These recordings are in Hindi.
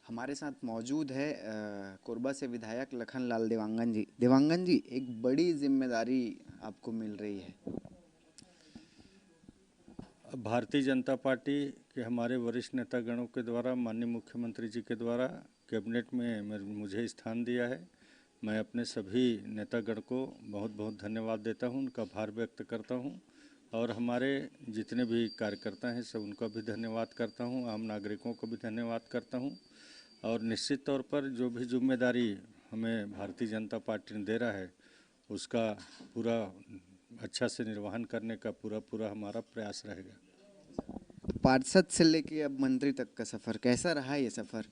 हमारे साथ मौजूद है कोरबा से विधायक लखनलाल देवांगन जी। देवांगन जी, एक बड़ी जिम्मेदारी आपको मिल रही है। भारतीय जनता पार्टी के हमारे वरिष्ठ नेतागणों के द्वारा माननीय मुख्यमंत्री जी के द्वारा कैबिनेट में मुझे स्थान दिया है। मैं अपने सभी नेतागण को बहुत बहुत धन्यवाद देता हूं, उनका आभार व्यक्त करता हूं और हमारे जितने भी कार्यकर्ता हैं सब उनका भी धन्यवाद करता हूं, आम नागरिकों को भी धन्यवाद करता हूं। और निश्चित तौर पर जो भी जिम्मेदारी हमें भारतीय जनता पार्टी ने दे रहा है उसका पूरा अच्छा से निर्वहन करने का पूरा हमारा प्रयास रहेगा। तो पार्षद से लेके अब मंत्री तक का सफर कैसा रहा ये सफर?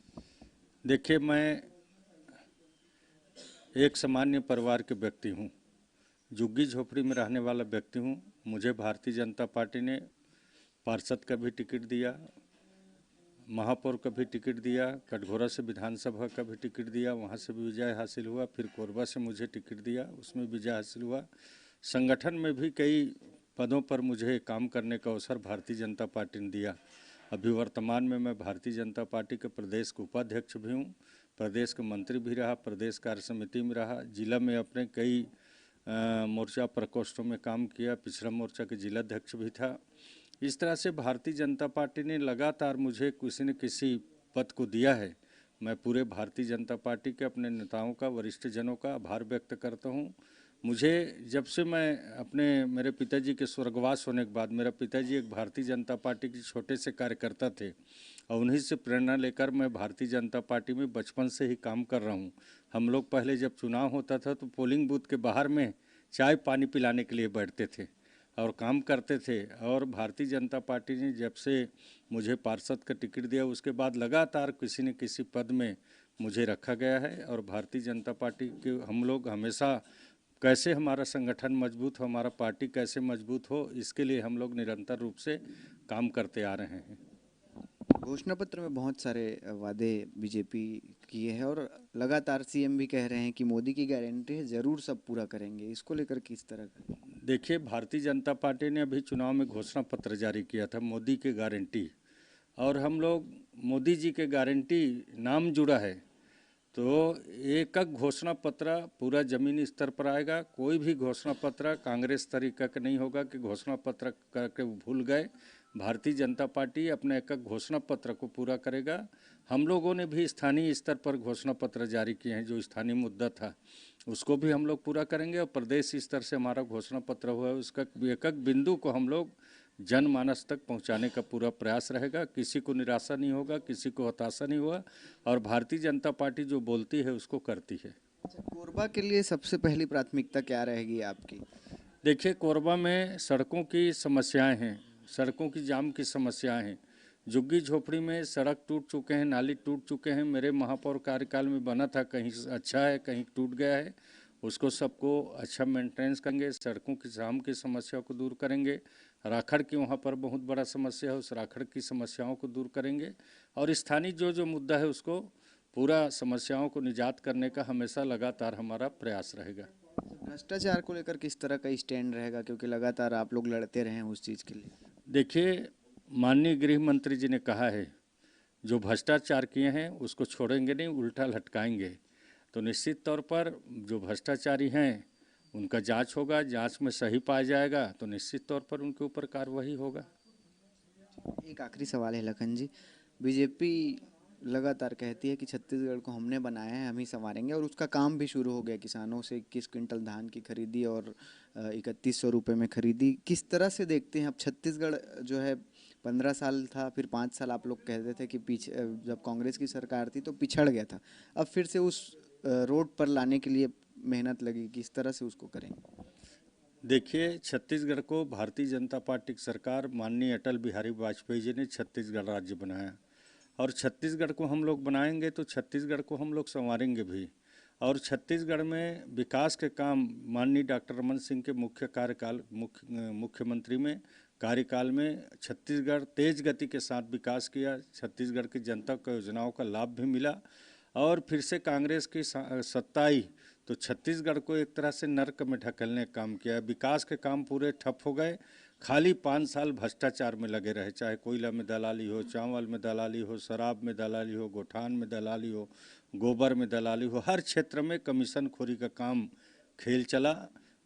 देखिए, मैं एक सामान्य परिवार के व्यक्ति हूँ, झुग्गी झोपड़ी में रहने वाला व्यक्ति हूँ। मुझे भारतीय जनता पार्टी ने पार्षद का भी टिकट दिया, महापौर का भी टिकट दिया, कटघोरा से विधानसभा का भी टिकट दिया, वहाँ से भी विजय हासिल हुआ। फिर कोरबा से मुझे टिकट दिया, उसमें विजय हासिल हुआ। संगठन में भी कई पदों पर मुझे काम करने का अवसर भारतीय जनता पार्टी ने दिया। अभी वर्तमान में मैं भारतीय जनता पार्टी के प्रदेश के उपाध्यक्ष भी हूँ, प्रदेश के मंत्री भी रहा, प्रदेश कार्य समिति में रहा, जिला में अपने कई मोर्चा प्रकोष्ठों में काम किया, पिछड़ा मोर्चा के जिलाध्यक्ष भी था। इस तरह से भारतीय जनता पार्टी ने लगातार मुझे किसी न किसी पद को दिया है। मैं पूरे भारतीय जनता पार्टी के अपने नेताओं का, वरिष्ठ जनों का आभार व्यक्त करता हूँ। मुझे जब से मैं मेरे पिताजी के स्वर्गवास होने के बाद, मेरा पिताजी एक भारतीय जनता पार्टी के छोटे से कार्यकर्ता थे और उन्हीं से प्रेरणा लेकर मैं भारतीय जनता पार्टी में बचपन से ही काम कर रहा हूँ। हम लोग पहले जब चुनाव होता था तो पोलिंग बूथ के बाहर में चाय पानी पिलाने के लिए बैठते थे और काम करते थे। और भारतीय जनता पार्टी ने जब से मुझे पार्षद का टिकट दिया उसके बाद लगातार किसी न किसी पद में मुझे रखा गया है। और भारतीय जनता पार्टी के हम लोग हमेशा कैसे हमारा संगठन मजबूत हो, हमारा पार्टी कैसे मजबूत हो, इसके लिए हम लोग निरंतर रूप से काम करते आ रहे हैं। घोषणा पत्र में बहुत सारे वादे बीजेपी किए हैं और लगातार सीएम भी कह रहे हैं कि मोदी की गारंटी है, जरूर सब पूरा करेंगे। इसको लेकर किस तरह का? देखिए, भारतीय जनता पार्टी ने अभी चुनाव में घोषणा पत्र जारी किया था मोदी की गारंटी, और हम लोग मोदी जी के गारंटी नाम जुड़ा है तो एक घोषणा पत्र पूरा ज़मीनी स्तर पर आएगा। कोई भी घोषणा पत्र कांग्रेस तरीका का नहीं होगा कि घोषणा पत्र करके भूल गए। भारतीय जनता पार्टी अपने एक घोषणा पत्र को पूरा करेगा। हम लोगों ने भी स्थानीय स्तर पर घोषणा पत्र जारी किए हैं, जो स्थानीय मुद्दा था उसको भी हम लोग पूरा करेंगे। और प्रदेश स्तर से हमारा घोषणा पत्र हुआ है, उसका एक बिंदु को हम लोग जनमानस तक पहुंचाने का पूरा प्रयास रहेगा। किसी को निराशा नहीं होगा, किसी को हताशा नहीं हुआ, और भारतीय जनता पार्टी जो बोलती है उसको करती है। अच्छा, कोरबा के लिए सबसे पहली प्राथमिकता क्या रहेगी आपकी? देखिए, कोरबा में सड़कों की समस्याएं हैं, सड़कों की जाम की समस्याएं हैं। झुग्गी झोपड़ी में सड़क टूट चुके हैं, नाली टूट चुके हैं। मेरे महापौर कार्यकाल में बना था, कहीं अच्छा है कहीं टूट गया है, उसको सबको अच्छा मेंटेनेंस करेंगे। सड़कों की जाम की समस्या को दूर करेंगे। राखड़ की वहाँ पर बहुत बड़ा समस्या है, उस राखड़ की समस्याओं को दूर करेंगे। और स्थानीय जो मुद्दा है उसको पूरा समस्याओं को निजात करने का हमेशा लगातार हमारा प्रयास रहेगा। भ्रष्टाचार को लेकर किस तरह का स्टैंड रहेगा, क्योंकि लगातार आप लोग लड़ते रहे हैं उस चीज़ के लिए? देखिए, माननीय गृह मंत्री जी ने कहा है जो भ्रष्टाचार किए हैं उसको छोड़ेंगे नहीं, उल्टा लटकाएंगे। तो निश्चित तौर पर जो भ्रष्टाचारी हैं उनका जांच होगा, जांच में सही पाया जाएगा तो निश्चित तौर पर उनके ऊपर कार्रवाई होगा। एक आखिरी सवाल है लखन जी। बीजेपी लगातार कहती है कि छत्तीसगढ़ को हमने बनाया है, हम ही संवारेंगे, और उसका काम भी शुरू हो गया। किसानों से 21 क्विंटल धान की खरीदी और 3100 रुपये में खरीदी। किस तरह से देखते हैं अब छत्तीसगढ़ जो है? 15 साल था, फिर 5 साल आप लोग कहते थे कि पीछे, जब कांग्रेस की सरकार थी तो पिछड़ गया था। अब फिर से उस रोड पर लाने के लिए मेहनत लगी। किस तरह से उसको करेंगे? देखिए, छत्तीसगढ़ को भारतीय जनता पार्टी की सरकार माननीय अटल बिहारी वाजपेयी जी ने छत्तीसगढ़ राज्य बनाया, और छत्तीसगढ़ को हम लोग बनाएंगे तो छत्तीसगढ़ को हम लोग संवारेंगे भी। और छत्तीसगढ़ में विकास के काम माननीय डॉक्टर रमन सिंह के मुख्यमंत्री में कार्यकाल में छत्तीसगढ़ तेज गति के साथ विकास किया। छत्तीसगढ़ की जनता को योजनाओं का लाभ भी मिला। और फिर से कांग्रेस की सत्ता आई तो छत्तीसगढ़ को एक तरह से नर्क में ढकेलने का काम किया। विकास के काम पूरे ठप हो गए। खाली 5 साल भ्रष्टाचार में लगे रहे, चाहे कोयला में दलाली हो, चावल में दलाली हो, शराब में दलाली हो, गोठान में दलाली हो, गोबर में दलाली हो, हर क्षेत्र में कमीशन खोरी का काम खेल चला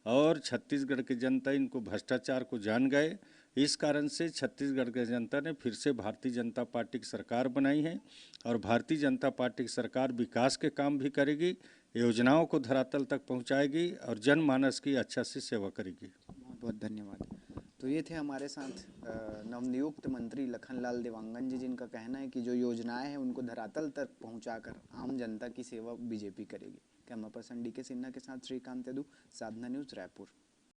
और छत्तीसगढ़ की जनता इनको भ्रष्टाचार को जान गए। इस कारण से छत्तीसगढ़ की जनता ने फिर से भारतीय जनता पार्टी की सरकार बनाई है और भारतीय जनता पार्टी की सरकार विकास के काम भी करेगी, योजनाओं को धरातल तक पहुंचाएगी और जनमानस की अच्छा से सेवा करेगी। बहुत बहुत धन्यवाद। तो ये थे हमारे साथ नवनियुक्त मंत्री लखनलाल देवांगन जी, जिनका कहना है कि जो योजनाएं हैं उनको धरातल तक पहुंचाकर आम जनता की सेवा बीजेपी करेगी। कैमरा पर्सन डी के सिन्हा के साथ श्रीकांत यदु, साधना न्यूज़, रायपुर।